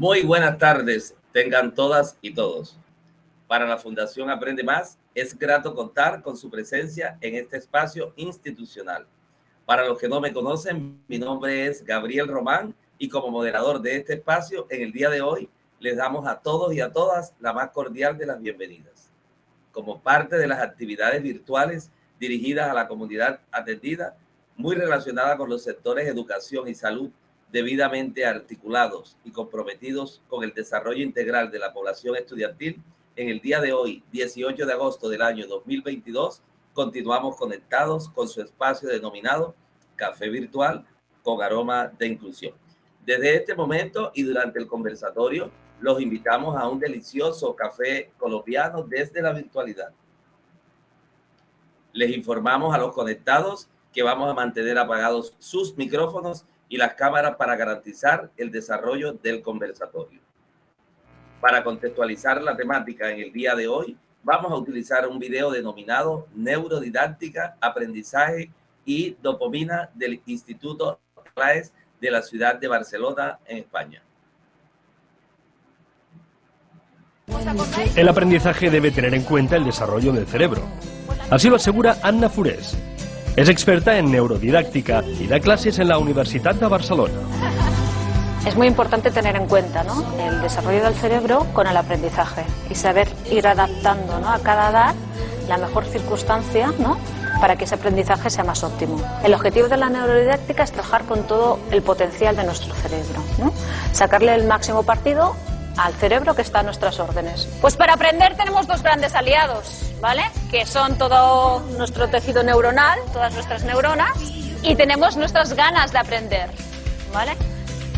Muy buenas tardes, tengan todas y todos. Para la Fundación Aprende Más, es grato contar con su presencia en este espacio institucional. Para los que no me conocen, mi nombre es Gabriel Román y como moderador de este espacio, en el día de hoy, les damos a todos y a todas la más cordial de las bienvenidas. Como parte de las actividades virtuales dirigidas a la comunidad atendida, muy relacionada con los sectores educación y salud, debidamente articulados y comprometidos con el desarrollo integral de la población estudiantil, en el día de hoy, 18 de agosto del año 2022, continuamos conectados con su espacio denominado Café Virtual con Aroma de Inclusión. Desde este momento y durante el conversatorio, los invitamos a un delicioso café colombiano desde la virtualidad. Les informamos a los conectados que vamos a mantener apagados sus micrófonos y las cámaras para garantizar el desarrollo del conversatorio. Para contextualizar la temática en el día de hoy, vamos a utilizar un video denominado Neurodidáctica, Aprendizaje y Dopamina del Instituto CLAES de la ciudad de Barcelona, en España. El aprendizaje debe tener en cuenta el desarrollo del cerebro. Así lo asegura Anna Furés. Es experta en neurodidáctica y da clases en la Universitat de Barcelona. Es muy importante tener en cuenta, ¿no?, el desarrollo del cerebro con el aprendizaje y saber ir adaptando, ¿no?, a cada edad la mejor circunstancia, ¿no?, para que ese aprendizaje sea más óptimo. El objetivo de la neurodidáctica es trabajar con todo el potencial de nuestro cerebro, ¿no?, sacarle el máximo partido al cerebro que está a nuestras órdenes. Pues para aprender tenemos dos grandes aliados, ¿vale?, que son todo nuestro tejido neuronal, todas nuestras neuronas, y tenemos nuestras ganas de aprender, ¿vale?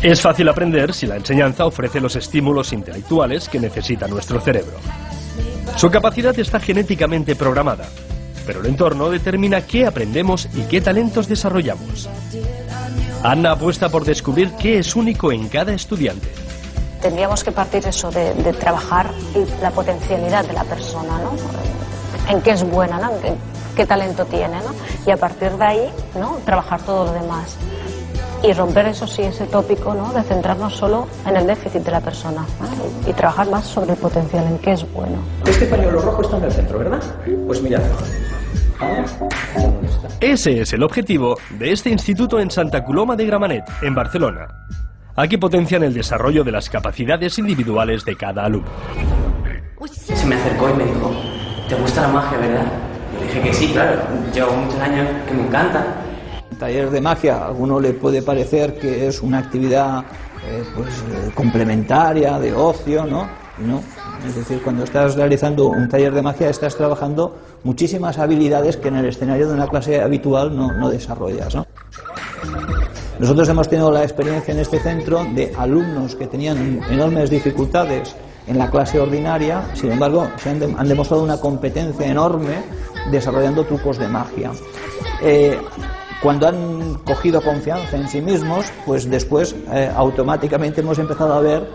Es fácil aprender si la enseñanza ofrece los estímulos intelectuales que necesita nuestro cerebro. Su capacidad está genéticamente programada, pero el entorno determina qué aprendemos y qué talentos desarrollamos. Anna apuesta por descubrir qué es único en cada estudiante. Tendríamos que partir eso de trabajar la potencialidad de la persona, ¿no?, en qué es buena, ¿no?, en qué talento tiene, ¿no?, y a partir de ahí, ¿no?, trabajar todo lo demás. Y romper, eso sí, ese tópico, ¿no?, de centrarnos solo en el déficit de la persona, ¿no?, y trabajar más sobre el potencial, en qué es bueno. Este pañuelo rojo está en el centro, ¿verdad? Pues mira. Ese es el objetivo de este instituto en Santa Coloma de Gramenet, en Barcelona. Aquí potencian el desarrollo de las capacidades individuales de cada alumno. Se me acercó y me dijo: ¿te gusta la magia, verdad? Yo dije que sí, claro, llevo muchos años que me encanta. Taller de magia, a alguno le puede parecer que es una actividad complementaria, de ocio, ¿no? No, es decir, cuando estás realizando un taller de magia estás trabajando muchísimas habilidades que en el escenario de una clase habitual no desarrollas, ¿no? Nosotros hemos tenido la experiencia en este centro de alumnos que tenían enormes dificultades en la clase ordinaria, sin embargo han demostrado una competencia enorme desarrollando trucos de magia. Cuando han cogido confianza en sí mismos, pues después automáticamente hemos empezado a ver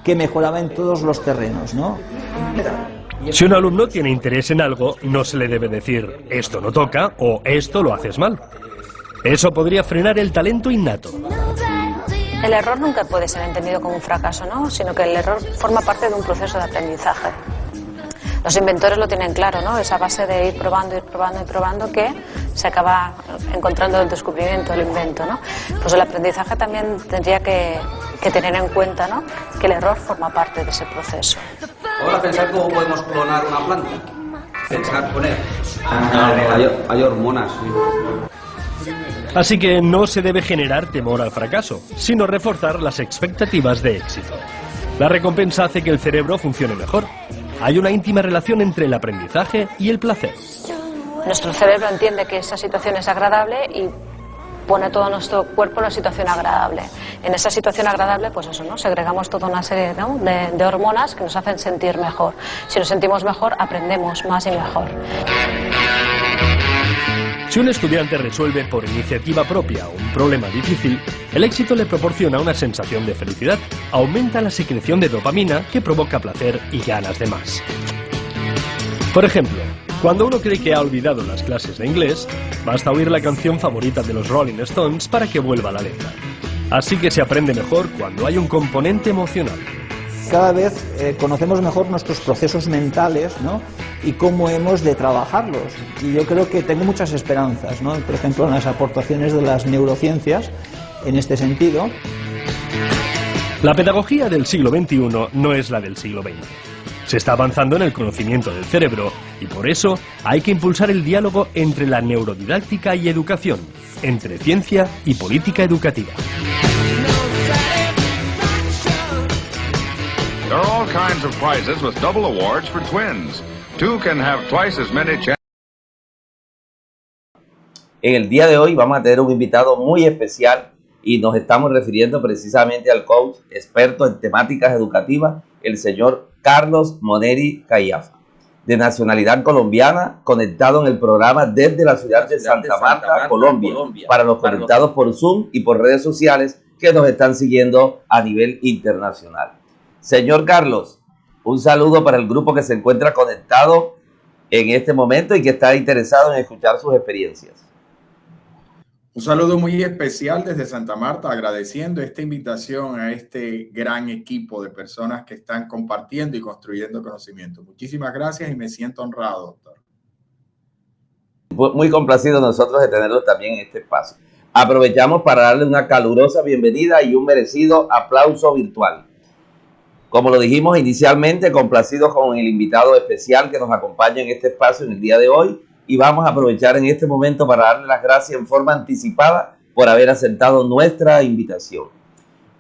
que mejoraba en todos los terrenos, ¿no? Si un alumno tiene interés en algo, no se le debe decir esto no toca o esto lo haces mal. Eso podría frenar el talento innato. El error nunca puede ser entendido como un fracaso, ¿no?, sino que el error forma parte de un proceso de aprendizaje. Los inventores lo tienen claro, ¿no?, esa base de ir probando que se acaba encontrando el descubrimiento, el invento, ¿no? Pues el aprendizaje también tendría que tener en cuenta, ¿no?, que el error forma parte de ese proceso. Ahora pensar cómo podemos clonar una planta. Pensar poner. Hay hormonas. Así que no se debe generar temor al fracaso, sino reforzar las expectativas de éxito. La recompensa hace que el cerebro funcione mejor. Hay una íntima relación entre el aprendizaje y el placer. Nuestro cerebro entiende que esa situación es agradable y pone todo nuestro cuerpo en una situación agradable. En esa situación agradable, pues eso, ¿no?, segregamos toda una serie, ¿no?, de hormonas que nos hacen sentir mejor. Si nos sentimos mejor, aprendemos más y mejor. Si un estudiante resuelve por iniciativa propia un problema difícil, el éxito le proporciona una sensación de felicidad, aumenta la secreción de dopamina que provoca placer y ganas de más. Por ejemplo, cuando uno cree que ha olvidado las clases de inglés, basta oír la canción favorita de los Rolling Stones para que vuelva a la letra. Así que se aprende mejor cuando hay un componente emocional. cada vez conocemos mejor nuestros procesos mentales, ¿no? Y cómo hemos de trabajarlos. Y yo creo que tengo muchas esperanzas, ¿no? Por ejemplo, en las aportaciones de las neurociencias en este sentido. La pedagogía del siglo XXI no es la del siglo XX. Se está avanzando en el conocimiento del cerebro y por eso hay que impulsar el diálogo entre la neurodidáctica y educación, entre ciencia y política educativa. There are all kinds of prizes with double awards for twins. Two can have twice as many chances. En el día de hoy vamos a tener un invitado muy especial y nos estamos refiriendo precisamente al coach experto en temáticas educativas, el señor Carlos Moneri Cayafa, de nacionalidad colombiana, conectado en el programa desde la ciudad de Santa Marta, Colombia, para los conectados por Zoom y por redes sociales que nos están siguiendo a nivel internacional. Señor Carlos, un saludo para el grupo que se encuentra conectado en este momento y que está interesado en escuchar sus experiencias. Un saludo muy especial desde Santa Marta, agradeciendo esta invitación a este gran equipo de personas que están compartiendo y construyendo conocimiento. Muchísimas gracias y me siento honrado, doctor. Muy complacido nosotros de tenerlo también en este espacio. Aprovechamos para darle una calurosa bienvenida y un merecido aplauso virtual. Como lo dijimos inicialmente, complacidos con el invitado especial que nos acompaña en este espacio en el día de hoy. Y vamos a aprovechar en este momento para darle las gracias en forma anticipada por haber aceptado nuestra invitación.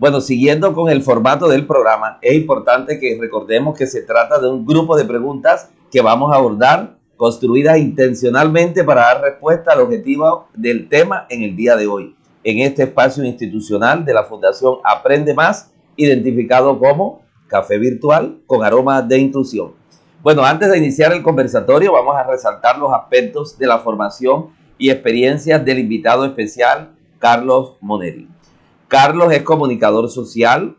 Bueno, siguiendo con el formato del programa, es importante que recordemos que se trata de un grupo de preguntas que vamos a abordar, construidas intencionalmente para dar respuesta al objetivo del tema en el día de hoy, en este espacio institucional de la Fundación Aprende Más, identificado como Café Virtual con Aroma de Inclusión. Bueno, antes de iniciar el conversatorio, vamos a resaltar los aspectos de la formación y experiencias del invitado especial, Carlos Moneri. Carlos es comunicador social,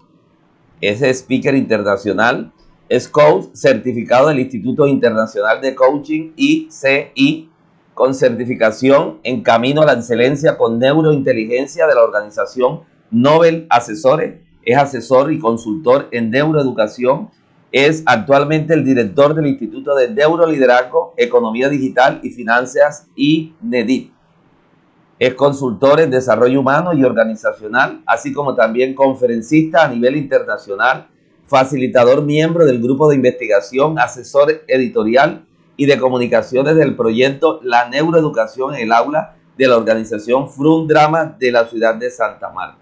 es speaker internacional, es coach certificado del Instituto Internacional de Coaching ICI, con certificación en Camino a la Excelencia con Neurointeligencia de la organización Nobel Asesores, es asesor y consultor en neuroeducación. Es actualmente el director del Instituto de Neuroliderazgo, Economía Digital y Finanzas INEDIT. Es consultor en desarrollo humano y organizacional, así como también conferencista a nivel internacional, facilitador miembro del grupo de investigación, asesor editorial y de comunicaciones del proyecto La Neuroeducación en el Aula de la organización Frum Drama de la ciudad de Santa Marta.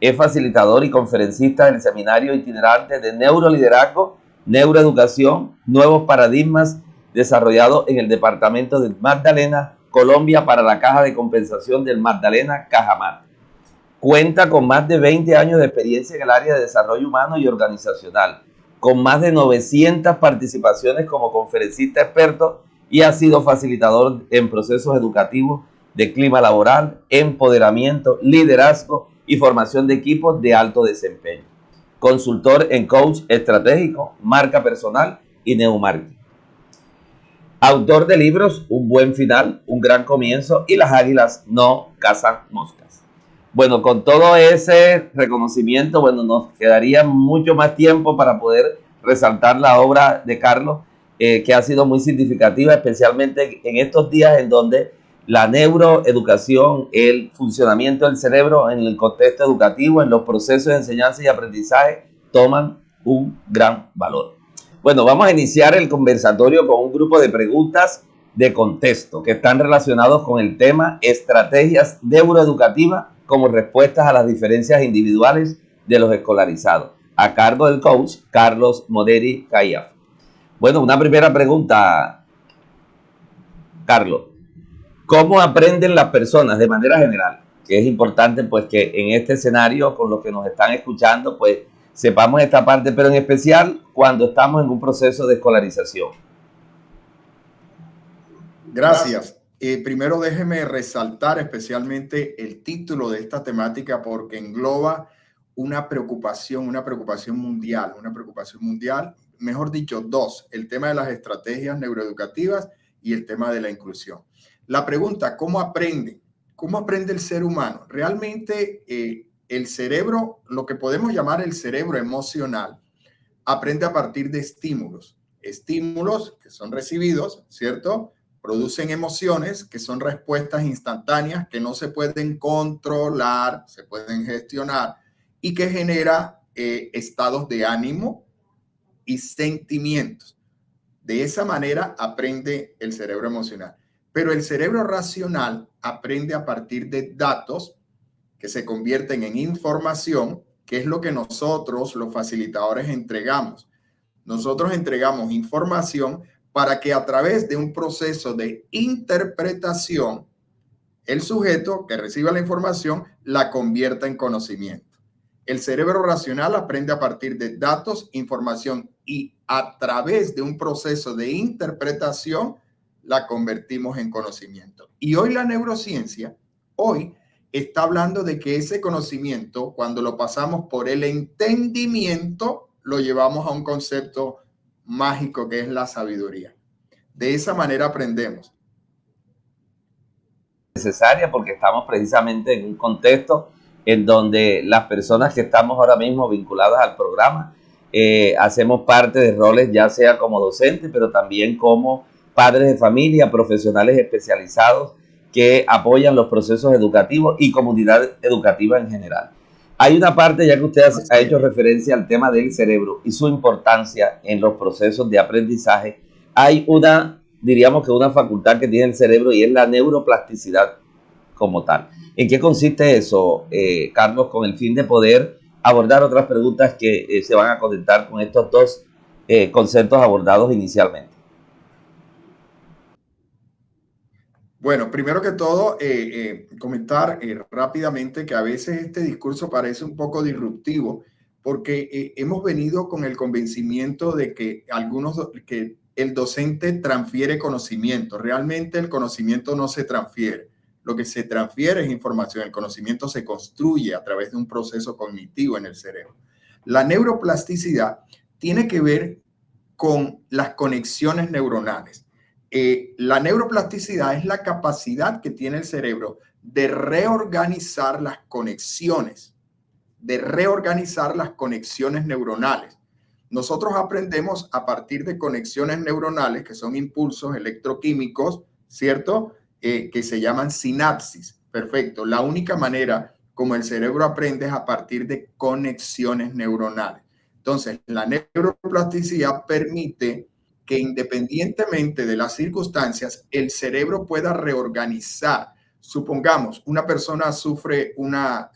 Es facilitador y conferencista del seminario itinerante de neuroliderazgo, neuroeducación, nuevos paradigmas, desarrollado en el departamento del Magdalena, Colombia, para la Caja de Compensación del Magdalena, Cajamar. Cuenta con más de 20 años de experiencia en el área de desarrollo humano y organizacional, con más de 900 participaciones como conferencista experto y ha sido facilitador en procesos educativos de clima laboral, empoderamiento, liderazgo y formación de equipos de alto desempeño. Consultor en coach estratégico, marca personal y neuromarketing. Autor de libros Un buen final, un gran comienzo y Las águilas no cazan moscas. Bueno, con todo ese reconocimiento, bueno, nos quedaría mucho más tiempo para poder resaltar la obra de Carlos, que ha sido muy significativa, especialmente en estos días en donde la neuroeducación, el funcionamiento del cerebro en el contexto educativo, en los procesos de enseñanza y aprendizaje, toman un gran valor. Bueno, vamos a iniciar el conversatorio con un grupo de preguntas de contexto que están relacionados con el tema estrategias neuroeducativas como respuestas a las diferencias individuales de los escolarizados, a cargo del coach Carlos Moneri Cayafa. Bueno, una primera pregunta, Carlos. ¿Cómo aprenden las personas de manera general? Que es importante pues que en este escenario con los que nos están escuchando pues sepamos esta parte, pero en especial cuando estamos en un proceso de escolarización. Gracias. Primero déjeme resaltar especialmente el título de esta temática porque engloba una preocupación mundial, mejor dicho, dos, el tema de las estrategias neuroeducativas y el tema de la inclusión. La pregunta, ¿cómo aprende? ¿Cómo aprende el ser humano? Realmente el cerebro, lo que podemos llamar el cerebro emocional, aprende a partir de estímulos. Estímulos que son recibidos, ¿cierto? Producen emociones que son respuestas instantáneas que no se pueden controlar, se pueden gestionar y que genera estados de ánimo y sentimientos. De esa manera aprende el cerebro emocional. Pero el cerebro racional aprende a partir de datos que se convierten en información, que es lo que nosotros, los facilitadores, entregamos. Nosotros entregamos información para que a través de un proceso de interpretación, el sujeto que reciba la información la convierta en conocimiento. El cerebro racional aprende a partir de datos, información y a través de un proceso de interpretación la convertimos en conocimiento. Y hoy la neurociencia, está hablando de que ese conocimiento, cuando lo pasamos por el entendimiento, lo llevamos a un concepto mágico que es la sabiduría. De esa manera aprendemos. Necesaria porque estamos precisamente en un contexto en donde las personas que estamos ahora mismo vinculadas al programa hacemos parte de roles ya sea como docentes, pero también como padres de familia, profesionales especializados que apoyan los procesos educativos y comunidad educativa en general. Hay una parte, ya que usted ha hecho referencia al tema del cerebro y su importancia en los procesos de aprendizaje, hay diríamos que una facultad que tiene el cerebro y es la neuroplasticidad como tal. ¿En qué consiste eso, Carlos, con el fin de poder abordar otras preguntas que se van a conectar con estos dos conceptos abordados inicialmente? Bueno, primero que todo, comentar rápidamente que a veces este discurso parece un poco disruptivo porque hemos venido con el convencimiento de que que el docente transfiere conocimiento. Realmente el conocimiento no se transfiere. Lo que se transfiere es información. El conocimiento se construye a través de un proceso cognitivo en el cerebro. La neuroplasticidad tiene que ver con las conexiones neuronales. La neuroplasticidad es la capacidad que tiene el cerebro de reorganizar las conexiones, neuronales. Nosotros aprendemos a partir de conexiones neuronales que son impulsos electroquímicos, ¿cierto? Que se llaman sinapsis. Perfecto. La única manera como el cerebro aprende es a partir de conexiones neuronales. Entonces, la neuroplasticidad permite que independientemente de las circunstancias, el cerebro pueda reorganizar. Supongamos, una persona sufre una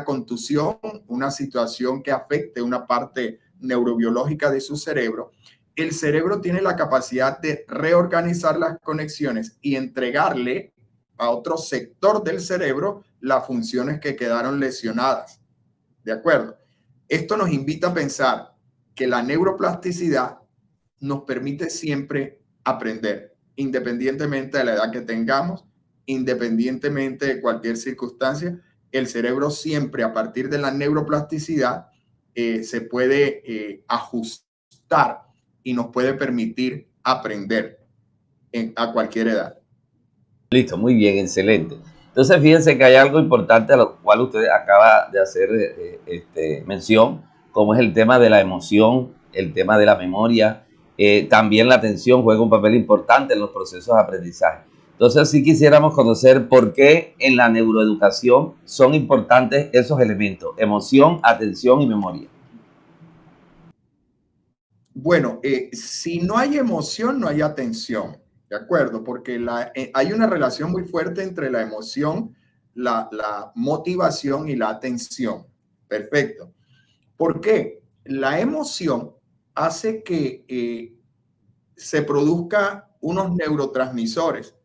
contusión, una situación que afecte una parte neurobiológica de su cerebro. El cerebro tiene la capacidad de reorganizar las conexiones y entregarle a otro sector del cerebro las funciones que quedaron lesionadas. ¿De acuerdo? Esto nos invita a pensar que la neuroplasticidad nos permite siempre aprender, independientemente de la edad que tengamos, independientemente de cualquier circunstancia. El cerebro siempre, a partir de la neuroplasticidad, se puede ajustar y nos puede permitir aprender a cualquier edad. Listo, muy bien, excelente. Entonces, fíjense que hay algo importante a lo cual usted acaba de hacer mención, como es el tema de la emoción, el tema de la memoria. También la atención juega un papel importante en los procesos de aprendizaje. Entonces, sí quisiéramos conocer por qué en la neuroeducación son importantes esos elementos: emoción, atención y memoria. Bueno, si no hay emoción, no hay atención, ¿de acuerdo? Porque hay una relación muy fuerte entre la emoción, la motivación y la atención. Perfecto. ¿Por qué? La emoción hace que se produzca unos neurotransmisores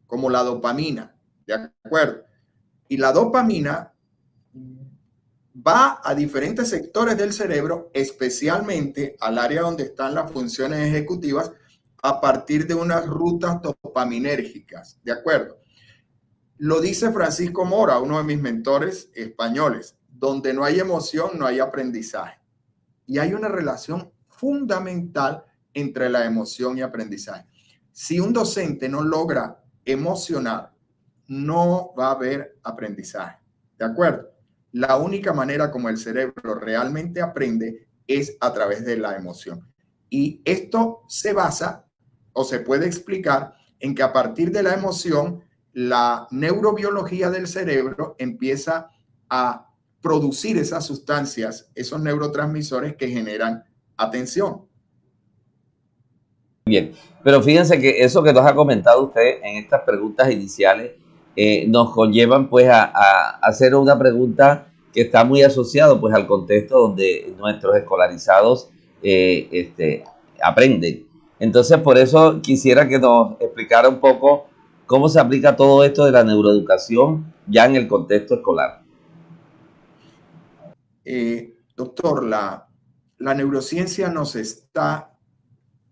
como la dopamina, ¿de acuerdo? Y la dopamina va a diferentes sectores del cerebro, especialmente al área donde están las funciones ejecutivas, a partir de unas rutas dopaminérgicas, ¿de acuerdo? Lo dice Francisco Mora, uno de mis mentores españoles: donde no hay emoción, no hay aprendizaje. Y hay una relación fundamental entre la emoción y aprendizaje. Si un docente no logra emocionar, no va a haber aprendizaje, ¿de acuerdo? La única manera como el cerebro realmente aprende es a través de la emoción. Y esto se basa o se puede explicar en que a partir de la emoción, la neurobiología del cerebro empieza a producir esas sustancias, esos neurotransmisores que generan atención. Bien, pero fíjense que eso que nos ha comentado usted en estas preguntas iniciales nos conllevan pues a hacer una pregunta que está muy asociado pues al contexto donde nuestros escolarizados aprenden. Entonces, por eso quisiera que nos explicara un poco cómo se aplica todo esto de la neuroeducación ya en el contexto escolar. Doctor, la neurociencia nos está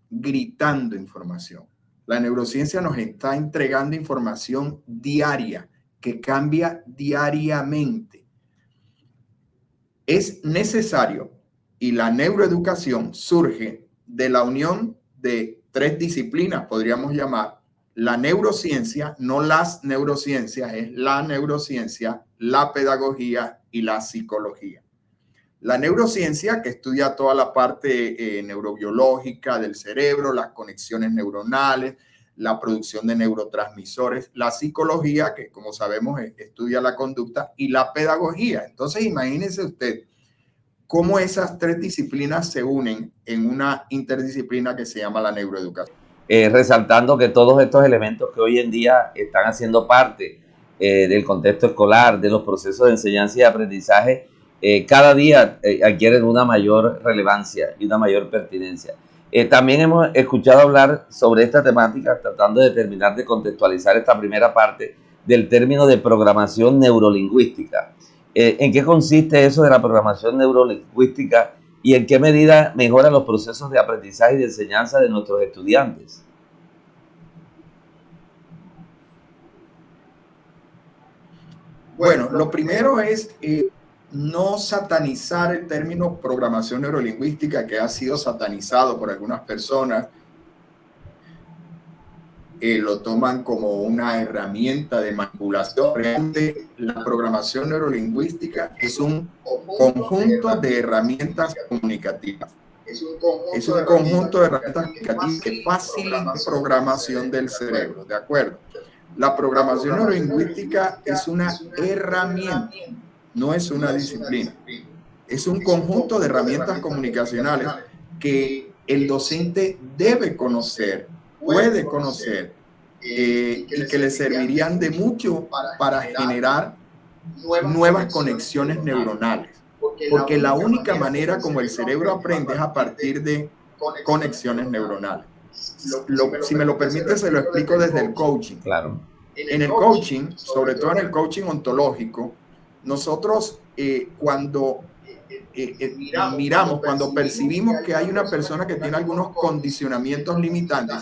gritando información. La neurociencia nos está entregando información diaria que cambia diariamente. Es necesario, y la neuroeducación surge de la unión de tres disciplinas, podríamos llamar la neurociencia, no las neurociencias, es la neurociencia, la pedagogía y la psicología. La neurociencia, que estudia toda la parte neurobiológica del cerebro, las conexiones neuronales, la producción de neurotransmisores, la psicología, que como sabemos estudia la conducta, y la pedagogía. Entonces, imagínese usted cómo esas tres disciplinas se unen en una interdisciplina que se llama la neuroeducación. Resaltando que todos estos elementos que hoy en día están haciendo parte del contexto escolar, de los procesos de enseñanza y aprendizaje, cada día adquieren una mayor relevancia y una mayor pertinencia. También hemos escuchado hablar sobre esta temática, tratando de terminar de contextualizar esta primera parte del término de programación neurolingüística. ¿En qué consiste eso de la programación neurolingüística y en qué medida mejora los procesos de aprendizaje y de enseñanza de nuestros estudiantes? Bueno, lo primero es no satanizar el término programación neurolingüística, que ha sido satanizado por algunas personas. Lo toman como una herramienta de manipulación. Realmente la programación neurolingüística es un conjunto de herramientas comunicativas. Es un conjunto de herramientas comunicativas que facilitan la programación del cerebro, ¿de acuerdo? La programación neurolingüística es una herramienta, no es una disciplina. Es un conjunto de herramientas comunicacionales que el docente debe conocer, puede conocer, y que le servirían de mucho para generar nuevas conexiones neuronales. Porque la única manera como el cerebro aprende es a partir de conexiones neuronales. Si me lo permite, se lo explico desde el coaching. Claro. En el coaching, sobre todo en el coaching ontológico, nosotros cuando miramos, cuando percibimos que hay una persona que tiene algunos condicionamientos limitantes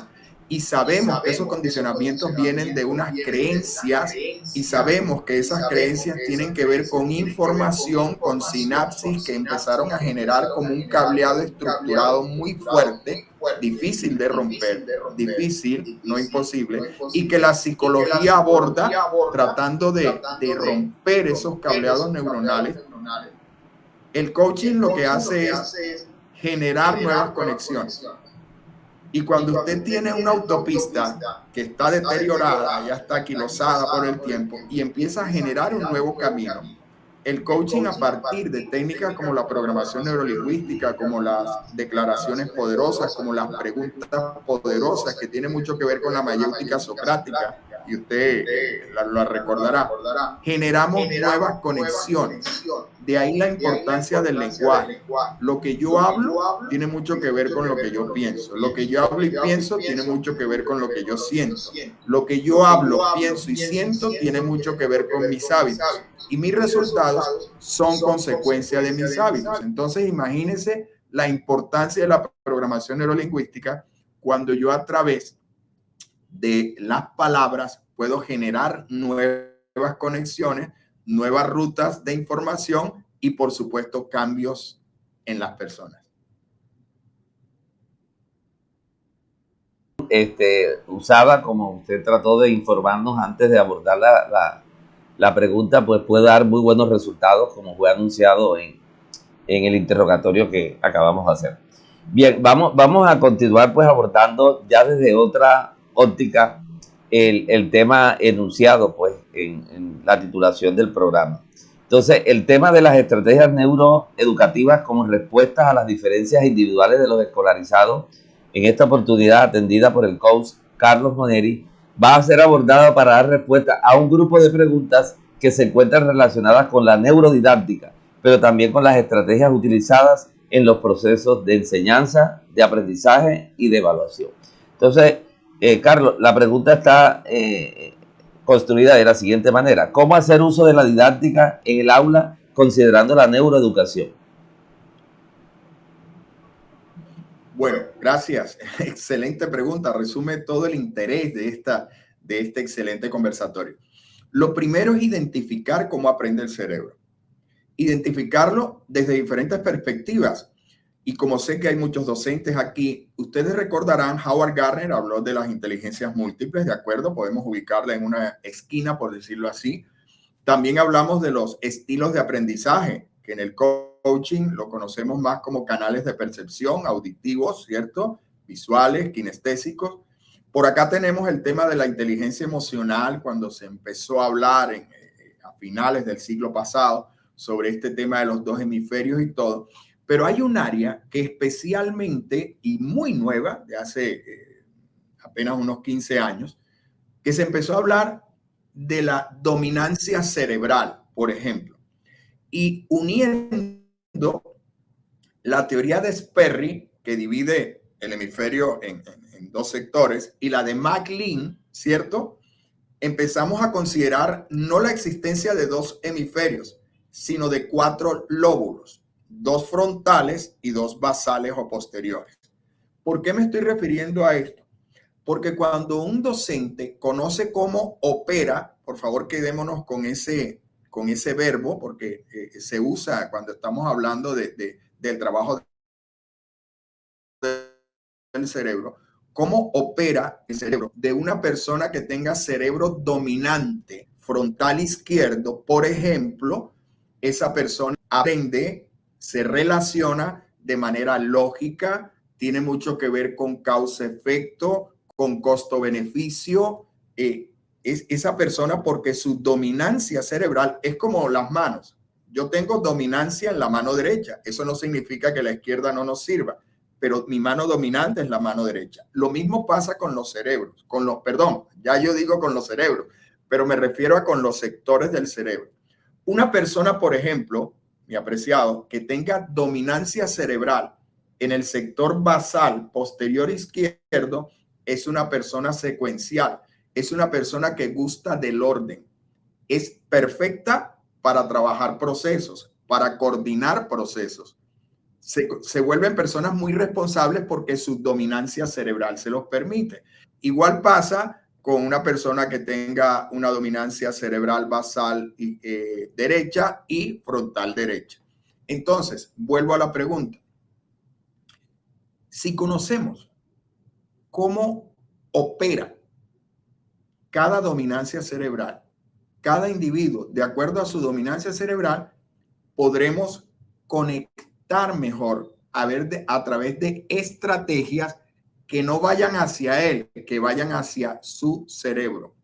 y sabemos que esos condicionamientos vienen de unas creencias y sabemos que esas creencias tienen que ver con información, con sinapsis que empezaron a generar como un cableado estructurado muy fuerte, difícil de romper, difícil, no imposible, y que la psicología aborda tratando de romper esos cableados neuronales. El coaching lo que hace es generar nuevas conexiones. Y cuando usted tiene una autopista que está deteriorada, ya está quilosada por el tiempo, y empieza a generar un nuevo camino, el coaching a partir de técnicas como la programación neurolingüística, como las declaraciones poderosas, como las preguntas poderosas, que tiene mucho que ver con la mayéutica socrática, y usted la recordará, generamos nuevas conexiones. De ahí la importancia del lenguaje. Lo que yo hablo tiene mucho que ver con lo que yo pienso. Lo que yo hablo y pienso tiene mucho que ver con lo que yo siento. Lo que yo hablo, pienso y siento tiene mucho que ver con mis hábitos. Y mis resultados son consecuencia de mis hábitos. Entonces, imagínense la importancia de la programación neurolingüística cuando yo a través de las palabras puedo generar nuevas conexiones, nuevas rutas de información y, por supuesto, cambios en las personas. Usada, como usted trató de informarnos antes de abordar la pregunta, pues puede dar muy buenos resultados, como fue anunciado en en el interrogatorio que acabamos de hacer. Bien, vamos a continuar pues abordando ya desde otra óptica el tema enunciado pues en la titulación del programa. Entonces, el tema de las estrategias neuroeducativas como respuestas a las diferencias individuales de los escolarizados, en esta oportunidad atendida por el coach Carlos Moneri, va a ser abordado para dar respuesta a un grupo de preguntas que se encuentran relacionadas con la neurodidáctica, pero también con las estrategias utilizadas en los procesos de enseñanza, de aprendizaje y de evaluación. Entonces, Carlos, la pregunta está construida de la siguiente manera: ¿cómo hacer uso de la didáctica en el aula considerando la neuroeducación? Bueno, gracias. Excelente pregunta. Resume todo el interés de este excelente conversatorio. Lo primero es identificar cómo aprende el cerebro. Identificarlo desde diferentes perspectivas. Y como sé que hay muchos docentes aquí, ustedes recordarán, Howard Gardner habló de las inteligencias múltiples, ¿de acuerdo? Podemos ubicarla en una esquina, por decirlo así. También hablamos de los estilos de aprendizaje, que en el coaching lo conocemos más como canales de percepción, auditivos, ¿cierto? Visuales, kinestésicos. Por acá tenemos el tema de la inteligencia emocional, cuando se empezó a hablar a finales del siglo pasado sobre este tema de los dos hemisferios y todo. Pero hay un área que especialmente y muy nueva, de hace apenas unos 15 años, que se empezó a hablar de la dominancia cerebral, por ejemplo, y uniendo la teoría de Sperry, que divide el hemisferio en dos sectores, y la de MacLean, ¿cierto? Empezamos a considerar no la existencia de dos hemisferios, sino de 4 lóbulos. 2 frontales y 2 basales o posteriores. ¿Por qué me estoy refiriendo a esto? Porque cuando un docente conoce cómo opera, por favor quedémonos con ese verbo, porque se usa cuando estamos hablando del trabajo del cerebro, cómo opera el cerebro de una persona que tenga cerebro dominante frontal izquierdo, por ejemplo, esa persona aprende, se relaciona de manera lógica, tiene mucho que ver con causa-efecto, con costo-beneficio. Es esa persona porque su dominancia cerebral es como las manos. Yo tengo dominancia en la mano derecha. Eso no significa que la izquierda no nos sirva, pero mi mano dominante es la mano derecha. Lo mismo pasa con los cerebros, ya yo digo con los cerebros, pero me refiero a con los sectores del cerebro. Una persona, por ejemplo, mi apreciado, que tenga dominancia cerebral en el sector basal posterior izquierdo, es una persona secuencial, es una persona que gusta del orden, es perfecta para trabajar procesos, para coordinar procesos. Se vuelven personas muy responsables porque su dominancia cerebral se los permite. Igual pasa con una persona que tenga una dominancia cerebral basal derecha y frontal derecha. Entonces, vuelvo a la pregunta. Si conocemos cómo opera cada dominancia cerebral, cada individuo, de acuerdo a su dominancia cerebral, podremos conectar mejor a través de estrategias que no vayan hacia él, que vayan hacia su cerebro.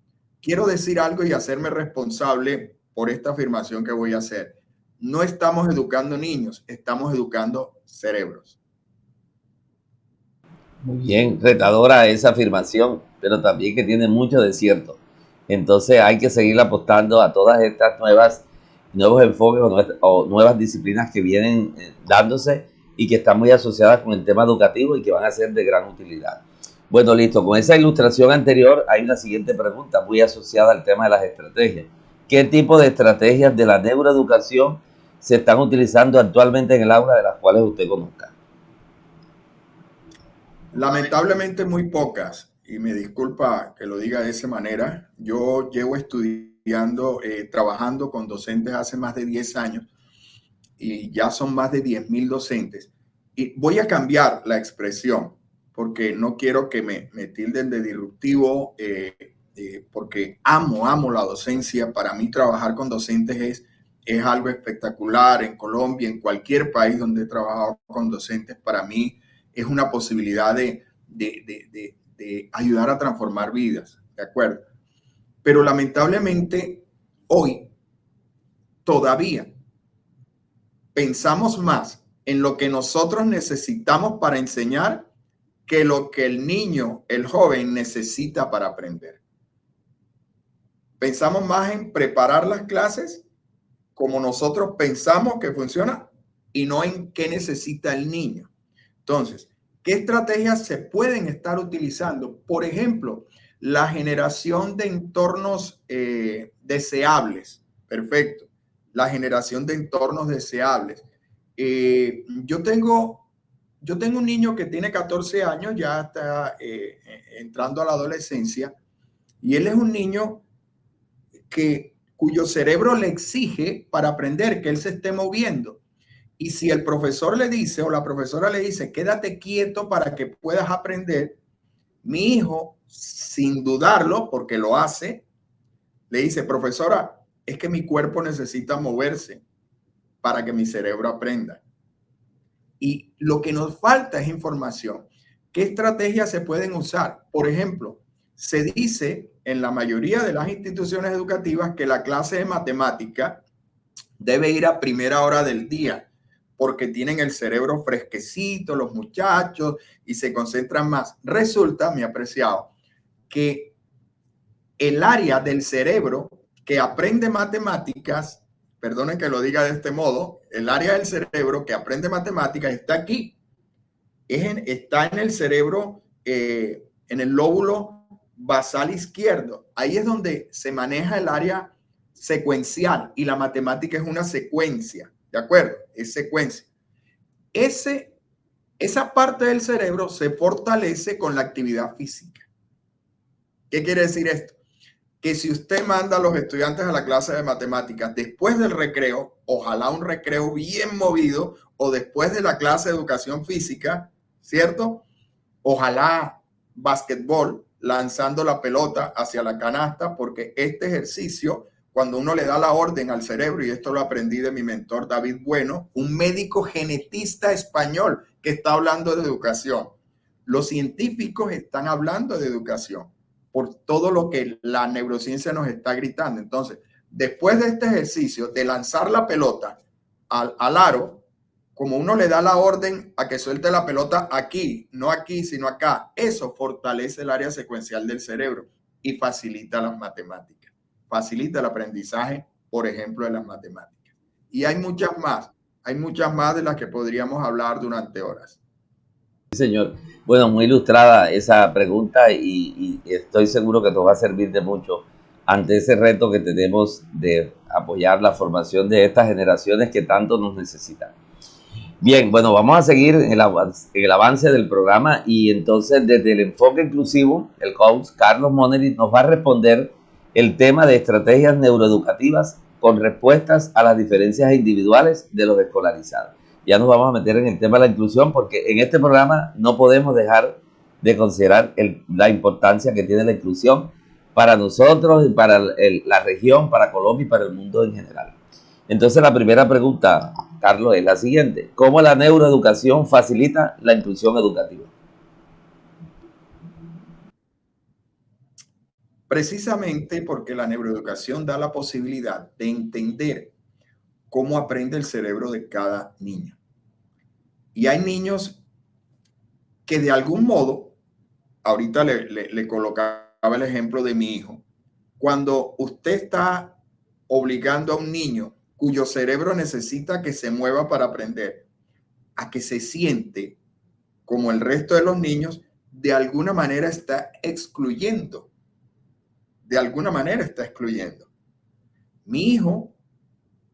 Quiero decir algo y hacerme responsable por esta afirmación que voy a hacer. No estamos educando niños, estamos educando cerebros. Muy bien, retadora esa afirmación, pero también que tiene mucho de cierto. Entonces hay que seguir apostando a todas estas nuevos enfoques o nuevas disciplinas que vienen dándose y que están muy asociadas con el tema educativo y que van a ser de gran utilidad. Bueno, listo. Con esa ilustración anterior hay una siguiente pregunta muy asociada al tema de las estrategias. ¿Qué tipo de estrategias de la neuroeducación se están utilizando actualmente en el aula de las cuales usted conozca? Lamentablemente muy pocas, y me disculpa que lo diga de esa manera. Yo llevo estudiando, trabajando con docentes hace más de 10 años y ya son más de 10,000 docentes. Y voy a cambiar la expresión porque no quiero que me tilden de disruptivo, porque amo la docencia. Para mí trabajar con docentes es algo espectacular en Colombia, en cualquier país donde he trabajado con docentes. Para mí es una posibilidad de ayudar a transformar vidas, ¿de acuerdo? Pero lamentablemente hoy todavía pensamos más en lo que nosotros necesitamos para enseñar que lo que el niño, el joven necesita para aprender. Pensamos más en preparar las clases como nosotros pensamos que funciona y no en qué necesita el niño. Entonces, ¿qué estrategias se pueden estar utilizando? Por ejemplo, la generación de entornos deseables. Perfecto. La generación de entornos deseables. Yo tengo un niño que tiene 14 años, ya está entrando a la adolescencia, y él es un niño cuyo cerebro le exige para aprender que él se esté moviendo. Y si el profesor le dice o la profesora le dice, quédate quieto para que puedas aprender, mi hijo, sin dudarlo, porque lo hace, le dice, profesora, es que mi cuerpo necesita moverse para que mi cerebro aprenda. Y lo que nos falta es información. ¿Qué estrategias se pueden usar? Por ejemplo, se dice en la mayoría de las instituciones educativas que la clase de matemática debe ir a primera hora del día, porque tienen el cerebro fresquecito los muchachos y se concentran más. Resulta, mi apreciado, que el área del cerebro que aprende matemáticas, perdonen que lo diga de este modo, el área del cerebro que aprende matemáticas está aquí. Está en el cerebro, en el lóbulo basal izquierdo. Ahí es donde se maneja el área secuencial y la matemática es una secuencia, ¿de acuerdo? Es secuencia. Esa parte del cerebro se fortalece con la actividad física. ¿Qué quiere decir esto? Que si usted manda a los estudiantes a la clase de matemáticas después del recreo, ojalá un recreo bien movido, o después de la clase de educación física, ¿cierto? Ojalá básquetbol, lanzando la pelota hacia la canasta, porque este ejercicio, cuando uno le da la orden al cerebro, y esto lo aprendí de mi mentor David Bueno, un médico genetista español que está hablando de educación. Los científicos están hablando de educación por todo lo que la neurociencia nos está gritando. Entonces, después de este ejercicio de lanzar la pelota al aro, como uno le da la orden a que suelte la pelota aquí, no aquí, sino acá, eso fortalece el área secuencial del cerebro y facilita las matemáticas, facilita el aprendizaje, por ejemplo, de las matemáticas. Y hay muchas más de las que podríamos hablar durante horas. Sí, señor. Bueno, muy ilustrada esa pregunta y estoy seguro que nos va a servir de mucho ante ese reto que tenemos de apoyar la formación de estas generaciones que tanto nos necesitan. Bien, bueno, vamos a seguir en el avance del programa y entonces desde el enfoque inclusivo, el coach Carlos Moneris nos va a responder el tema de estrategias neuroeducativas con respuestas a las diferencias individuales de los escolarizados. Ya nos vamos a meter en el tema de la inclusión porque en este programa no podemos dejar de considerar la importancia que tiene la inclusión para nosotros y para la región, para Colombia y para el mundo en general. Entonces la primera pregunta, Carlos, es la siguiente. ¿Cómo la neuroeducación facilita la inclusión educativa? Precisamente porque la neuroeducación da la posibilidad de entender cómo aprende el cerebro de cada niño. Y hay niños que de algún modo, ahorita le colocaba el ejemplo de mi hijo, cuando usted está obligando a un niño cuyo cerebro necesita que se mueva para aprender, a que se siente como el resto de los niños, de alguna manera está excluyendo. De alguna manera está excluyendo. Mi hijo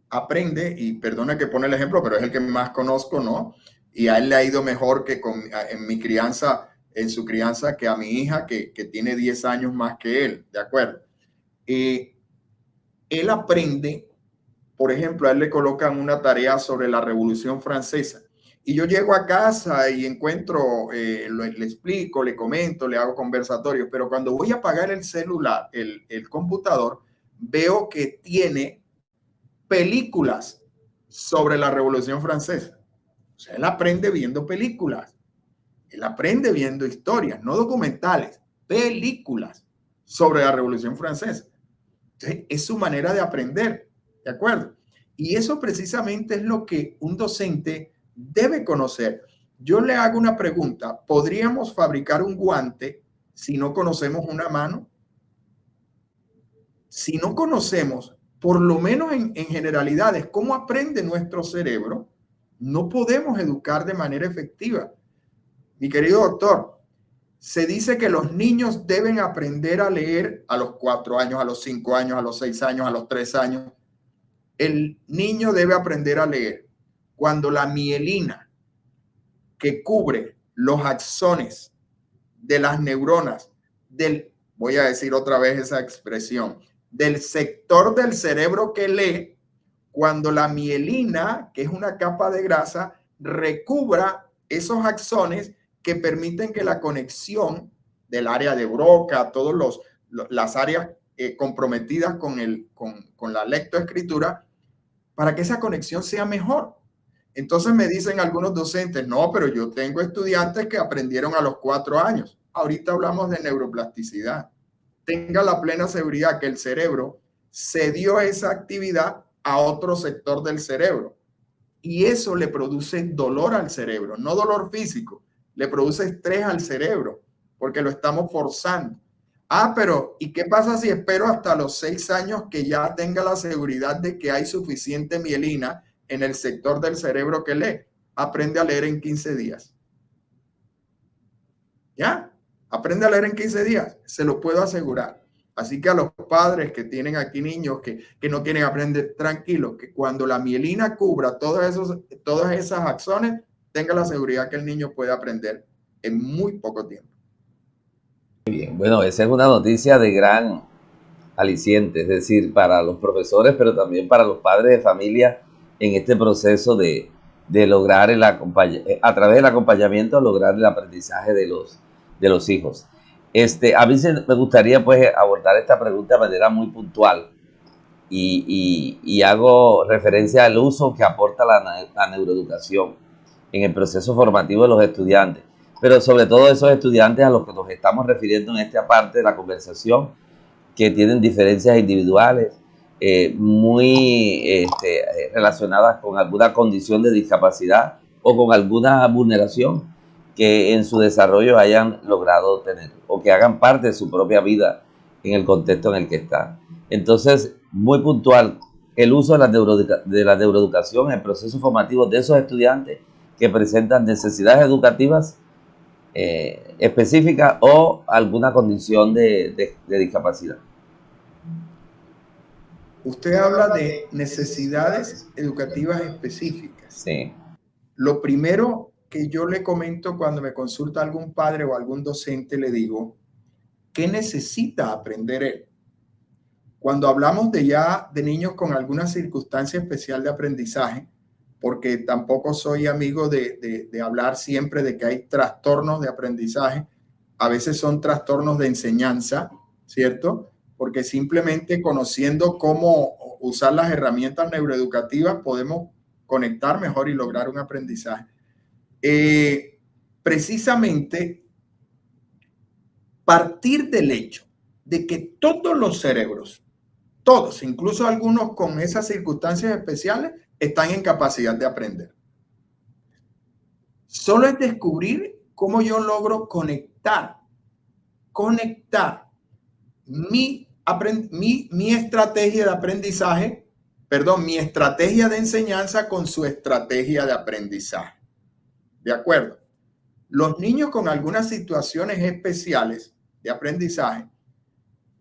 aprende, y perdona que pone el ejemplo, pero es el que más conozco, ¿no? Y a él le ha ido mejor que en mi crianza, en su crianza, que a mi hija, que tiene 10 años más que él, ¿de acuerdo? Él aprende, por ejemplo, a él le colocan una tarea sobre la Revolución Francesa. Y yo llego a casa y encuentro, le explico, le comento, le hago conversatorios, pero cuando voy a apagar el celular, el computador, veo que tiene películas sobre la Revolución Francesa. O sea, él aprende viendo películas. Él aprende viendo historias, no documentales, películas sobre la Revolución Francesa. Entonces, es su manera de aprender, ¿de acuerdo? Y eso precisamente es lo que un docente debe conocer. Yo le hago una pregunta. ¿Podríamos fabricar un guante si no conocemos una mano? Si no conocemos, por lo menos en generalidades, cómo aprende nuestro cerebro, no podemos educar de manera efectiva. Mi querido doctor, se dice que los niños deben aprender a leer a los 4 años, a los 5 años, a los 6 años, a los 3 años. El niño debe aprender a leer cuando la mielina que cubre los axones de las neuronas voy a decir otra vez esa expresión, del sector del cerebro que lee, cuando la mielina, que es una capa de grasa, recubra esos axones que permiten que la conexión del área de Broca, todas las áreas comprometidas con la lectoescritura, para que esa conexión sea mejor. Entonces me dicen algunos docentes, no, pero yo tengo estudiantes que aprendieron a los 4 años. Ahorita hablamos de neuroplasticidad. Tenga la plena seguridad que el cerebro cedió esa actividad a otro sector del cerebro. Y eso le produce dolor al cerebro, no dolor físico, le produce estrés al cerebro, porque lo estamos forzando. Pero ¿y qué pasa si espero hasta los 6 años que ya tenga la seguridad de que hay suficiente mielina en el sector del cerebro que lee? Aprende a leer en 15 días. ¿Ya? Aprende a leer en 15 días, se lo puedo asegurar. Así que a los padres que tienen aquí niños que no quieren aprender, tranquilos, que cuando la mielina cubra todas esas axones, tenga la seguridad que el niño puede aprender en muy poco tiempo. Muy bien, bueno, esa es una noticia de gran aliciente, es decir, para los profesores, pero también para los padres de familia en este proceso de lograr a través del acompañamiento, lograr el aprendizaje de los hijos. A mí me gustaría pues abordar esta pregunta de manera muy puntual y hago referencia al uso que aporta la neuroeducación en el proceso formativo de los estudiantes, pero sobre todo esos estudiantes a los que nos estamos refiriendo en esta parte de la conversación, que tienen diferencias individuales muy relacionadas con alguna condición de discapacidad o con alguna vulneración que en su desarrollo hayan logrado tener o que hagan parte de su propia vida en el contexto en el que están. Entonces, muy puntual, el uso de la neuroeducación en el proceso formativo de esos estudiantes que presentan necesidades educativas específicas o alguna condición de discapacidad. Usted habla de necesidades educativas específicas. Sí. Lo primero que yo le comento cuando me consulta algún padre o algún docente, le digo, ¿qué necesita aprender él? Cuando hablamos de niños con alguna circunstancia especial de aprendizaje, porque tampoco soy amigo de hablar siempre de que hay trastornos de aprendizaje, a veces son trastornos de enseñanza, ¿cierto? Porque simplemente conociendo cómo usar las herramientas neuroeducativas podemos conectar mejor y lograr un aprendizaje. Precisamente partir del hecho de que todos los cerebros, todos, incluso algunos con esas circunstancias especiales, están en capacidad de aprender. Solo es descubrir cómo yo logro conectar mi estrategia de aprendizaje, mi estrategia de enseñanza con su estrategia de aprendizaje. ¿De acuerdo? Los niños con algunas situaciones especiales de aprendizaje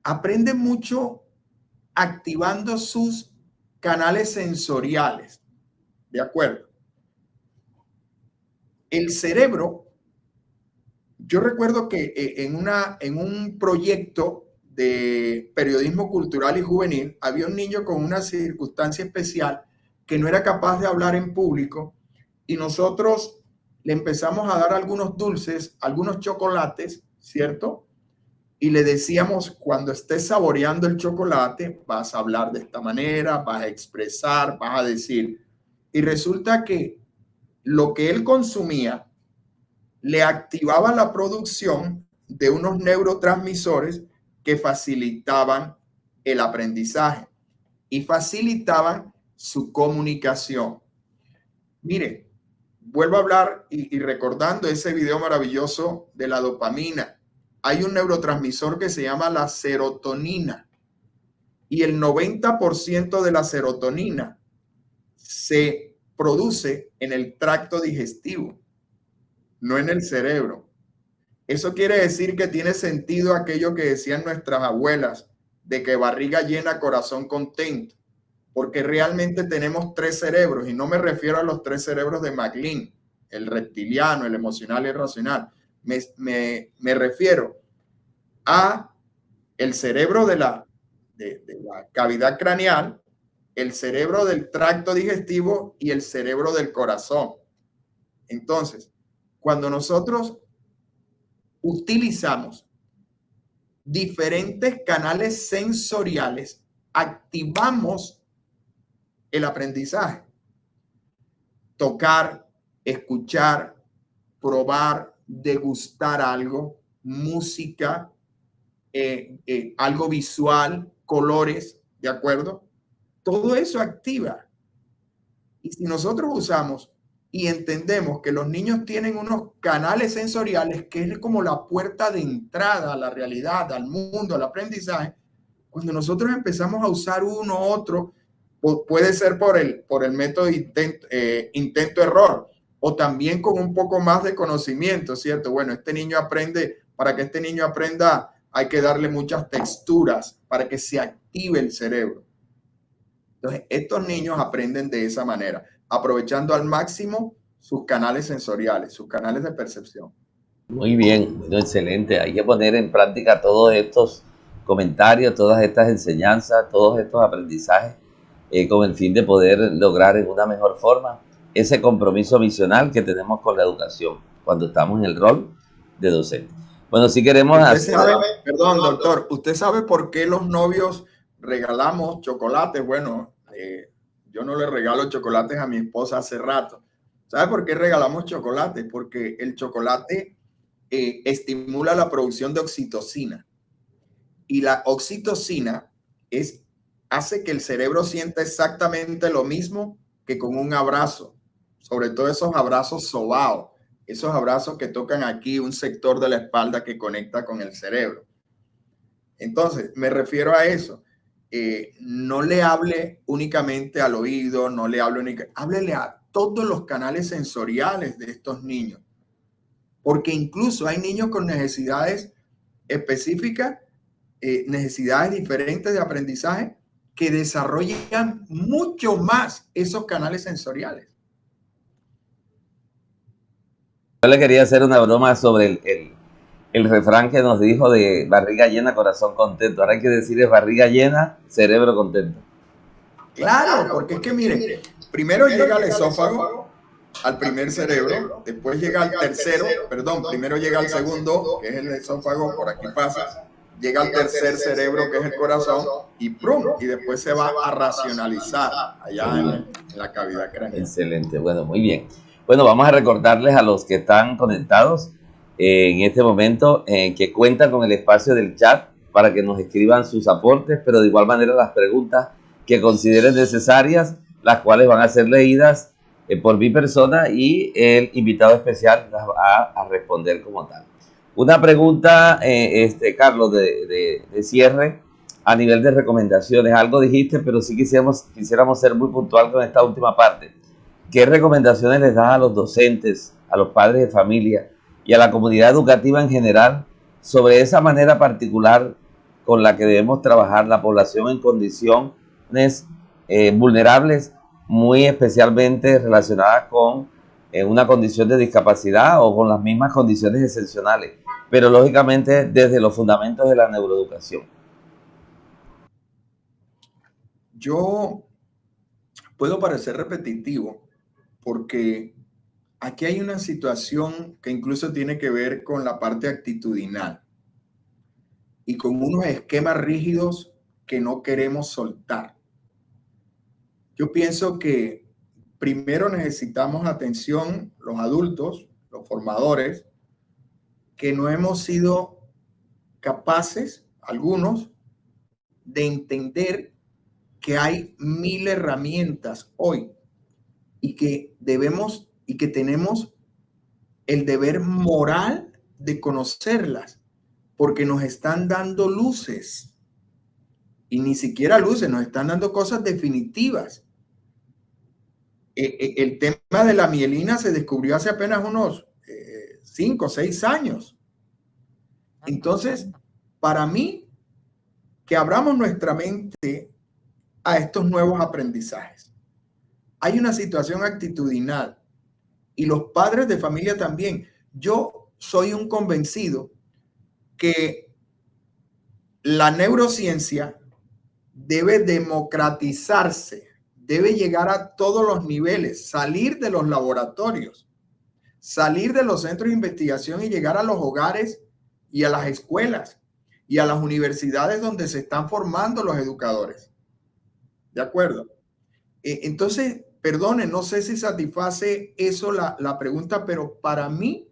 aprenden mucho activando sus canales sensoriales. ¿De acuerdo? El cerebro, yo recuerdo que en un proyecto de periodismo cultural y juvenil, había un niño con una circunstancia especial que no era capaz de hablar en público y nosotros le empezamos a dar algunos dulces, algunos chocolates, ¿cierto? y le decíamos, cuando estés saboreando el chocolate, vas a hablar de esta manera, vas a expresar, vas a decir. Y resulta que lo que él consumía le activaba la producción de unos neurotransmisores que facilitaban el aprendizaje y facilitaban su comunicación. Mire, vuelvo a hablar y recordando ese video maravilloso de la dopamina. Hay un neurotransmisor que se llama la serotonina y el 90% de la serotonina se produce en el tracto digestivo, no en el cerebro. Eso quiere decir que tiene sentido aquello que decían nuestras abuelas, de que barriga llena, corazón contento, porque realmente tenemos 3 cerebros, y no me refiero a los 3 cerebros de McLean, el reptiliano, el emocional y el racional. Me refiero a el cerebro de la cavidad craneal, el cerebro del tracto digestivo y el cerebro del corazón. Entonces, cuando nosotros utilizamos diferentes canales sensoriales, activamos el aprendizaje. Tocar, escuchar, probar, degustar algo, música, algo visual, colores, ¿de acuerdo? Todo eso activa. Y si nosotros usamos y entendemos que los niños tienen unos canales sensoriales que es como la puerta de entrada a la realidad, al mundo, al aprendizaje, cuando nosotros empezamos a usar uno u otro, puede ser por el método intento-error, o también con un poco más de conocimiento, ¿cierto? Bueno, este niño aprende, para que este niño aprenda hay que darle muchas texturas para que se active el cerebro. Entonces, estos niños aprenden de esa manera, aprovechando al máximo sus canales sensoriales, sus canales de percepción. Muy bien, bueno, excelente. Hay que poner en práctica todos estos comentarios, todas estas enseñanzas, todos estos aprendizajes, con el fin de poder lograr en una mejor forma ese compromiso misional que tenemos con la educación cuando estamos en el rol de docente. Bueno, si queremos hacer... Perdón, doctor, ¿usted sabe por qué los novios regalamos chocolates? Bueno, yo no le regalo chocolates a mi esposa hace rato. ¿Sabe por qué regalamos chocolates? Porque el chocolate estimula la producción de oxitocina. Y la oxitocina hace que el cerebro sienta exactamente lo mismo que con un abrazo. Sobre todo esos abrazos sobados. Esos abrazos que tocan aquí un sector de la espalda que conecta con el cerebro. Entonces, me refiero a eso. No le hable únicamente al oído, no le hable únicamente, háblele a todos los canales sensoriales de estos niños. Porque incluso hay niños con necesidades específicas, necesidades diferentes de aprendizaje, que desarrollan mucho más esos canales sensoriales. Yo le quería hacer una broma sobre el refrán que nos dijo de barriga llena, corazón contento. Ahora hay que decir barriga llena, cerebro contento. Claro, porque es que miren, primero llega al esófago, al primer cerebro, después llega al tercero, primero llega al segundo, que es el esófago, por aquí pasa, llega al tercer cerebro, que es el corazón, y ¡prum! Y después se va a racionalizar allá en la cavidad craneal. Excelente, bueno, muy bien. Bueno, vamos a recordarles a los que están conectados en este momento que cuentan con el espacio del chat para que nos escriban sus aportes, pero de igual manera las preguntas que consideren necesarias, las cuales van a ser leídas por mi persona y el invitado especial las va a responder como tal. Una pregunta, Carlos, de cierre a nivel de recomendaciones. Algo dijiste, pero sí quisiéramos ser muy puntual con esta última parte. ¿Qué recomendaciones les das a los docentes, a los padres de familia y a la comunidad educativa en general sobre esa manera particular con la que debemos trabajar la población en condiciones vulnerables, muy especialmente relacionadas con una condición de discapacidad o con las mismas condiciones excepcionales, pero lógicamente desde los fundamentos de la neuroeducación? Yo puedo parecer repetitivo porque aquí hay una situación que incluso tiene que ver con la parte actitudinal. y con unos esquemas rígidos que no queremos soltar. Yo pienso que primero necesitamos atención los adultos, los formadores, que no hemos sido capaces, algunos, de entender que hay 1000 herramientas hoy y que debemos y que tenemos el deber moral de conocerlas, porque nos están dando luces y ni siquiera luces, nos están dando cosas definitivas. El tema de la mielina se descubrió hace apenas unos 5 o 6 años. Entonces, para mí, que abramos nuestra mente a estos nuevos aprendizajes. Hay una situación actitudinal y los padres de familia también. Yo soy un convencido que la neurociencia debe democratizarse, debe llegar a todos los niveles, salir de los laboratorios, salir de los centros de investigación y llegar a los hogares y a las escuelas y a las universidades donde se están formando los educadores. ¿De acuerdo? Entonces, perdone, no sé si satisface eso la pregunta, pero para mí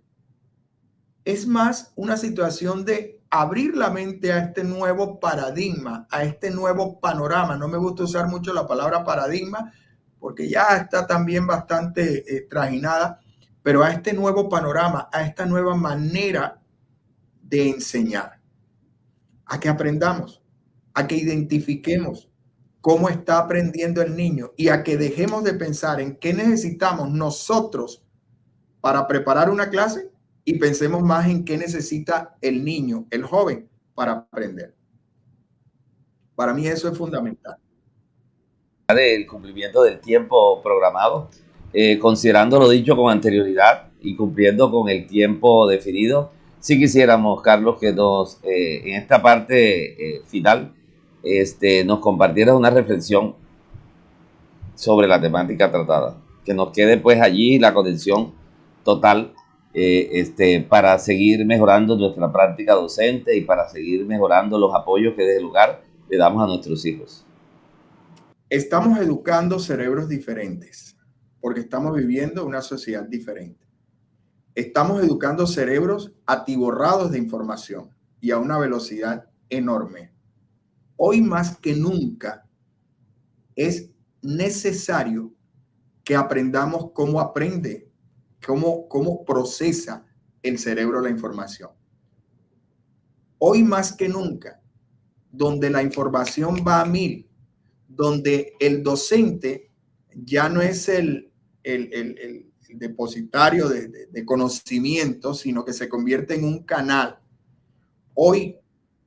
es más una situación de abrir la mente a este nuevo paradigma, a este nuevo panorama. No me gusta usar mucho la palabra paradigma porque ya está también bastante trajinada, pero a este nuevo panorama, a esta nueva manera de enseñar, a que aprendamos, a que identifiquemos cómo está aprendiendo el niño y a que dejemos de pensar en qué necesitamos nosotros para preparar una clase y pensemos más en qué necesita el niño, el joven, para aprender. Para mí eso es fundamental. El cumplimiento del tiempo programado, considerando lo dicho con anterioridad y cumpliendo con el tiempo definido, si quisiéramos, Carlos, que nos en esta parte final nos compartieras una reflexión sobre la temática tratada, que nos quede pues allí la conexión total para seguir mejorando nuestra práctica docente y para seguir mejorando los apoyos que desde el lugar le damos a nuestros hijos. Estamos educando cerebros diferentes porque estamos viviendo una sociedad diferente. Estamos educando cerebros atiborrados de información y a una velocidad enorme. Hoy más que nunca es necesario que aprendamos cómo aprende, cómo procesa el cerebro la información. Hoy más que nunca, donde la información va a 1000, donde el docente ya no es el depositario de conocimiento, sino que se convierte en un canal. Hoy,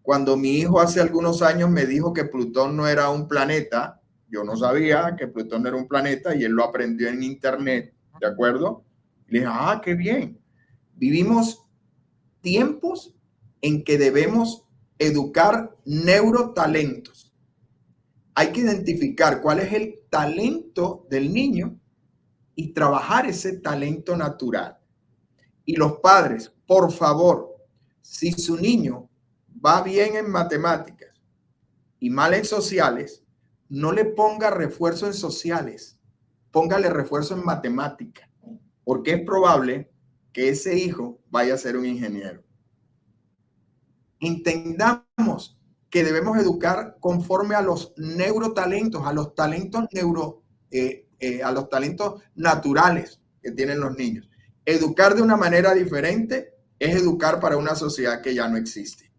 cuando mi hijo hace algunos años me dijo que Plutón no era un planeta, yo no sabía que Plutón no era un planeta y él lo aprendió en internet, ¿de acuerdo? Le dije, qué bien. Vivimos tiempos en que debemos educar neurotalentos. Hay que identificar cuál es el talento del niño y trabajar ese talento natural. Y los padres, por favor, si su niño va bien en matemáticas y mal en sociales, no le ponga refuerzo en sociales, póngale refuerzo en matemáticas, porque es probable que ese hijo vaya a ser un ingeniero. Entendamos que debemos educar conforme a los neurotalentos, a los talentos a los talentos naturales que tienen los niños. Educar de una manera diferente es educar para una sociedad que ya no existe.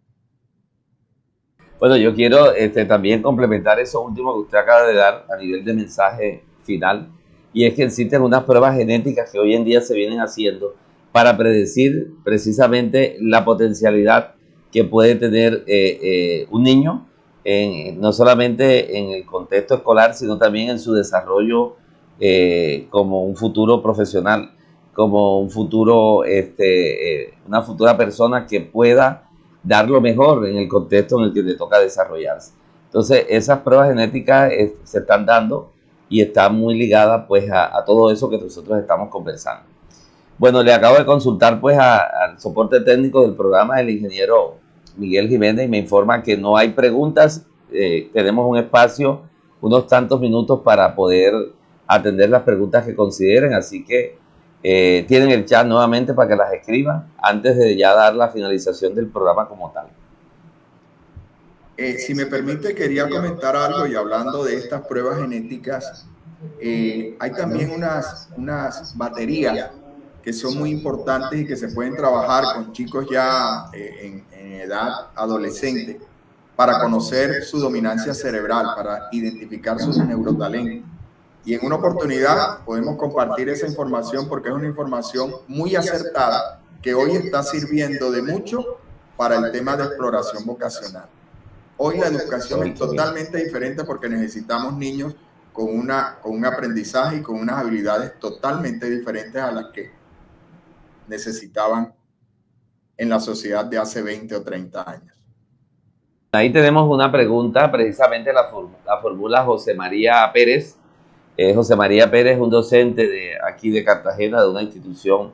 Bueno, yo quiero también complementar eso último que usted acaba de dar a nivel de mensaje final, y es que existen unas pruebas genéticas que hoy en día se vienen haciendo para predecir precisamente la potencialidad que puede tener un niño, no solamente en el contexto escolar, sino también en su desarrollo como un futuro profesional, como un futuro, una futura persona que pueda dar lo mejor en el contexto en el que le toca desarrollarse. Entonces, esas pruebas genéticas se están dando y están muy ligadas pues a todo eso que nosotros estamos conversando. Bueno, le acabo de consultar pues al soporte técnico del programa el ingeniero Carlos Miguel Jiménez y me informa que no hay preguntas. Tenemos un espacio, unos tantos minutos para poder atender las preguntas que consideren, así que tienen el chat nuevamente para que las escriban antes de ya dar la finalización del programa como tal. Si me permite, quería comentar algo, y hablando de estas pruebas genéticas, hay también unas baterías que son muy importantes y que se pueden trabajar con chicos ya en edad adolescente para conocer su dominancia cerebral, para identificar sus neurotalentos. Y en una oportunidad podemos compartir esa información, porque es una información muy acertada que hoy está sirviendo de mucho para el tema de exploración vocacional. Hoy la educación es totalmente diferente porque necesitamos niños con un aprendizaje y con unas habilidades totalmente diferentes a las que necesitaban en la sociedad de hace 20 o 30 años. Ahí tenemos una pregunta, precisamente la formula José María Pérez. José María Pérez, un docente de aquí de Cartagena, de una institución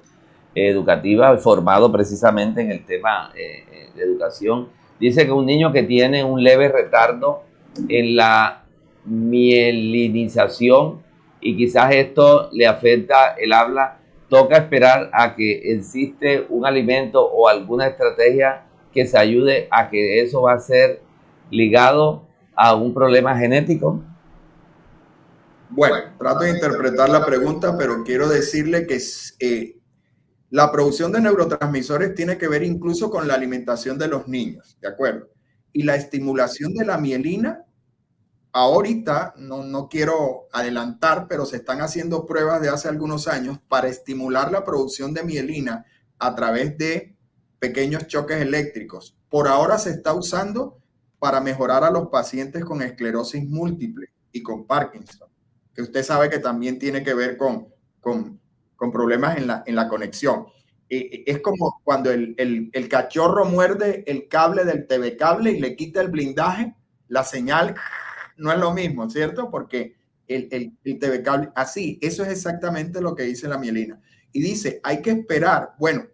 educativa, formado precisamente en el tema de educación. Dice que un niño que tiene un leve retardo en la mielinización y quizás esto le afecta el habla, toca esperar a que existe un alimento o alguna estrategia que se ayude a que eso va a ser ligado a un problema genético. Bueno, trato de interpretar la pregunta, pero quiero decirle que la producción de neurotransmisores tiene que ver incluso con la alimentación de los niños, ¿de acuerdo? Y la estimulación de la mielina, ahorita no quiero adelantar, pero se están haciendo pruebas de hace algunos años para estimular la producción de mielina a través de pequeños choques eléctricos. Por ahora se está usando para mejorar a los pacientes con esclerosis múltiple y con Parkinson, que usted sabe que también tiene que ver con problemas en la conexión. Es como cuando el cachorro muerde el cable del TV cable y le quita el blindaje, la señal no es lo mismo, ¿cierto? Porque el TV cable, así, eso es exactamente lo que dice la mielina. Y dice, hay que esperar. Bueno,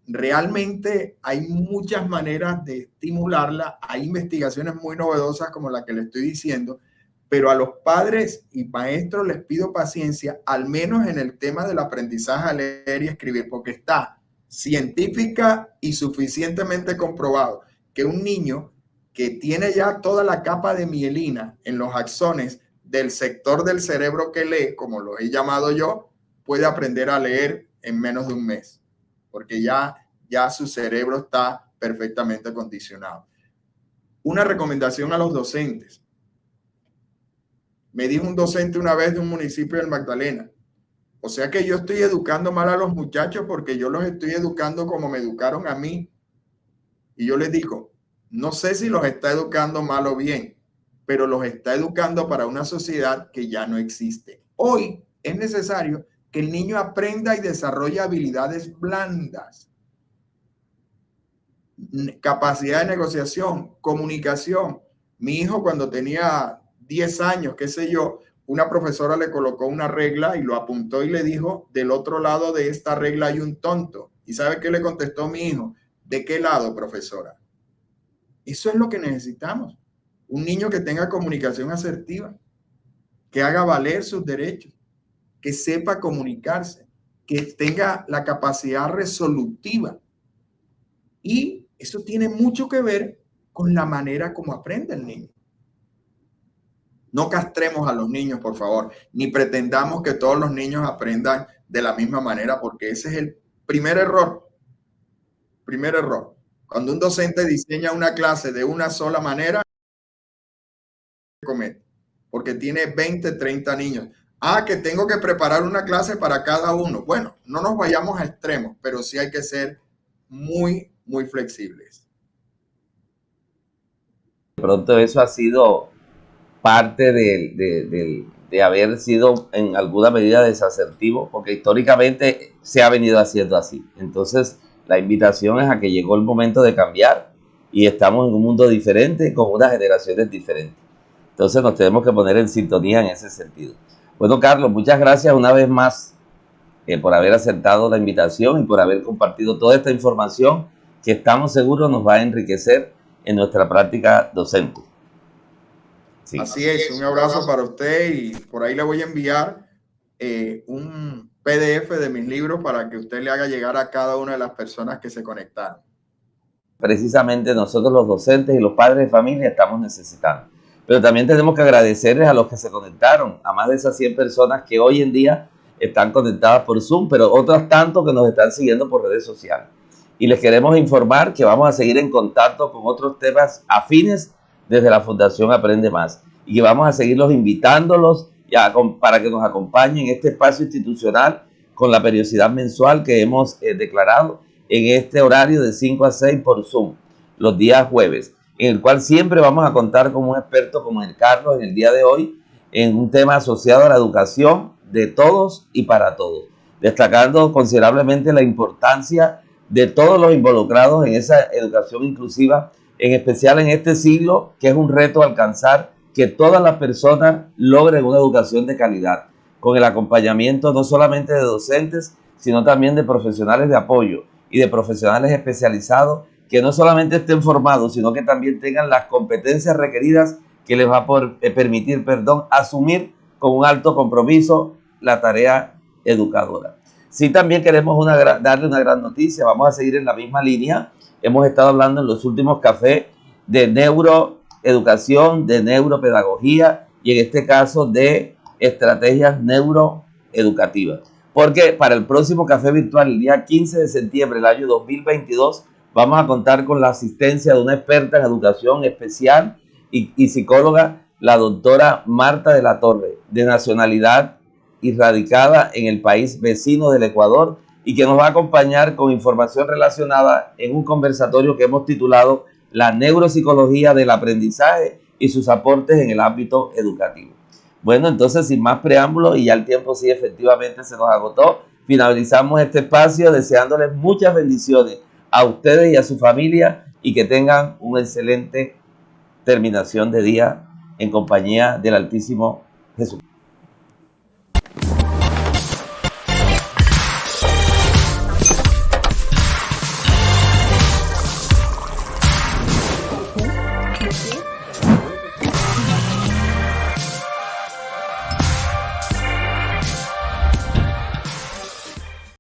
realmente hay muchas maneras de estimularla, hay investigaciones muy novedosas como la que le estoy diciendo, pero a los padres y maestros les pido paciencia, al menos en el tema del aprendizaje a leer y escribir, porque está científica y suficientemente comprobado que un niño que tiene ya toda la capa de mielina en los axones del sector del cerebro que lee, como lo he llamado yo, puede aprender a leer en menos de un mes, porque ya su cerebro está perfectamente condicionado. Una recomendación a los docentes. Me dijo un docente una vez de un municipio del Magdalena, o sea que yo estoy educando mal a los muchachos porque yo los estoy educando como me educaron a mí. Y yo les digo, no sé si los está educando mal o bien, pero los está educando para una sociedad que ya no existe. Hoy es necesario que el niño aprenda y desarrolle habilidades blandas, capacidad de negociación, comunicación. Mi hijo cuando tenía 10 años, qué sé yo, una profesora le colocó una regla y lo apuntó y le dijo, del otro lado de esta regla hay un tonto. ¿Y sabe qué le contestó mi hijo? ¿De qué lado, profesora? Eso es lo que necesitamos. Un niño que tenga comunicación asertiva, que haga valer sus derechos, que sepa comunicarse, que tenga la capacidad resolutiva. Y eso tiene mucho que ver con la manera como aprende el niño. No castremos a los niños, por favor, ni pretendamos que todos los niños aprendan de la misma manera, porque ese es el primer error. Primer error. Cuando un docente diseña una clase de una sola manera, porque tiene 20, 30 niños. Que tengo que preparar una clase para cada uno. Bueno, no nos vayamos a extremos, pero sí hay que ser muy, muy flexibles. De pronto eso ha sido parte de haber sido en alguna medida desasertivo, porque históricamente se ha venido haciendo así. Entonces, la invitación es a que llegó el momento de cambiar y estamos en un mundo diferente con unas generaciones diferentes. Entonces nos tenemos que poner en sintonía en ese sentido. Bueno, Carlos, muchas gracias una vez más por haber aceptado la invitación y por haber compartido toda esta información que estamos seguros nos va a enriquecer en nuestra práctica docente. Sí. Así es, un abrazo para usted y por ahí le voy a enviar un PDF de mis libros para que usted le haga llegar a cada una de las personas que se conectaron. Precisamente nosotros los docentes y los padres de familia estamos necesitando. Pero también tenemos que agradecerles a los que se conectaron, a más de esas 100 personas que hoy en día están conectadas por Zoom, pero otras tanto que nos están siguiendo por redes sociales. Y les queremos informar que vamos a seguir en contacto con otros temas afines desde la Fundación Aprende Más y que vamos a seguirlos invitándolos para que nos acompañen en este espacio institucional con la periodicidad mensual que hemos declarado en este horario de 5 a 6 por Zoom, los días jueves, en el cual siempre vamos a contar con un experto como el Carlos en el día de hoy en un tema asociado a la educación de todos y para todos, destacando considerablemente la importancia de todos los involucrados en esa educación inclusiva, en especial en este siglo, que es un reto alcanzar que todas las personas logren una educación de calidad, con el acompañamiento no solamente de docentes, sino también de profesionales de apoyo y de profesionales especializados que no solamente estén formados, sino que también tengan las competencias requeridas que les va a permitir asumir con un alto compromiso la tarea educadora. Sí, también queremos darle una gran noticia, vamos a seguir en la misma línea. Hemos estado hablando en los últimos cafés de neuroeducación, de neuropedagogía y en este caso de estrategias neuroeducativas. Porque para el próximo café virtual, el día 15 de septiembre del año 2022, vamos a contar con la asistencia de una experta en educación especial y psicóloga, la doctora Marta de la Torre, de nacionalidad y radicada en el país vecino del Ecuador, y que nos va a acompañar con información relacionada en un conversatorio que hemos titulado La neuropsicología del aprendizaje y sus aportes en el ámbito educativo. Bueno, entonces sin más preámbulos, y ya el tiempo sí efectivamente se nos agotó, finalizamos este espacio deseándoles muchas bendiciones a ustedes y a su familia y que tengan una excelente terminación de día en compañía del Altísimo Jesús.